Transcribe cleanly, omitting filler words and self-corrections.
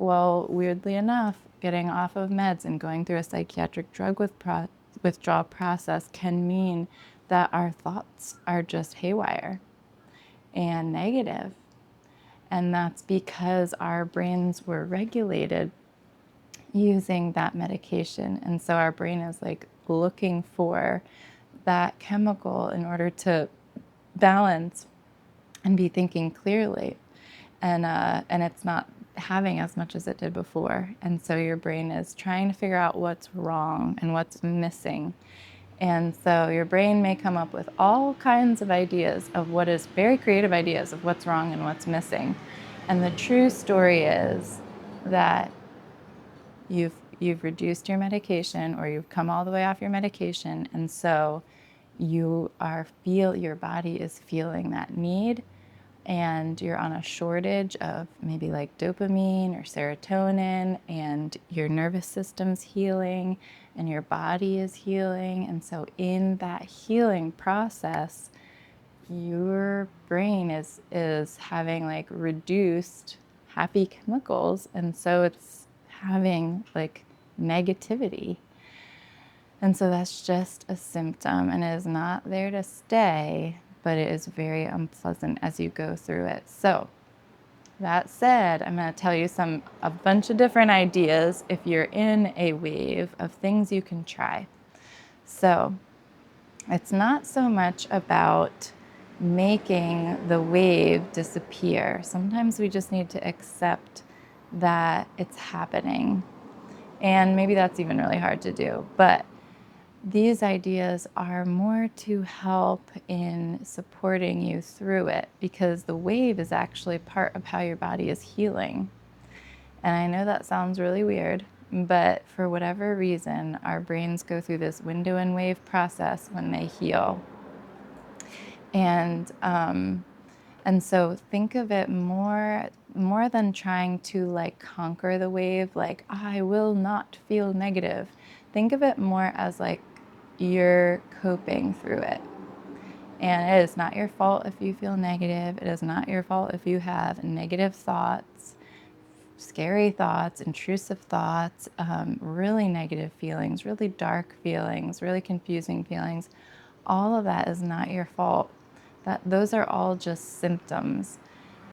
well, weirdly enough, getting off of meds and going through a psychiatric drug withdrawal process can mean that our thoughts are just haywire and negative. And that's because our brains were regulated using that medication. And so our brain is like looking for that chemical in order to balance and be thinking clearly. And it's not having as much as it did before. And so your brain is trying to figure out what's wrong and what's missing. And so your brain may come up with all kinds of ideas of what is very creative ideas of what's wrong and what's missing. And the true story is that you've reduced your medication, or you've come all the way off your medication, and so your body is feeling that need, and you're on a shortage of maybe like dopamine or serotonin, and your nervous system's healing and your body is healing. And so in that healing process, your brain is having like reduced happy chemicals, and so it's having like negativity. And so that's just a symptom, and it is not there to stay, but it is very unpleasant as you go through it. So that said, I'm going to tell you a bunch of different ideas if you're in a wave of things you can try. So it's not so much about making the wave disappear. Sometimes we just need to accept that it's happening. And maybe that's even really hard to do. But these ideas are more to help in supporting you through it, because the wave is actually part of how your body is healing. And I know that sounds really weird, but for whatever reason, our brains go through this window and wave process when they heal. And so think of it more than trying to like conquer the wave, like I will not feel negative. Think of it more as like you're coping through it. And it is not your fault if you feel negative. It is not your fault if you have negative thoughts, scary thoughts, intrusive thoughts, really negative feelings, really dark feelings, really confusing feelings. All of that is not your fault. Those are all just symptoms.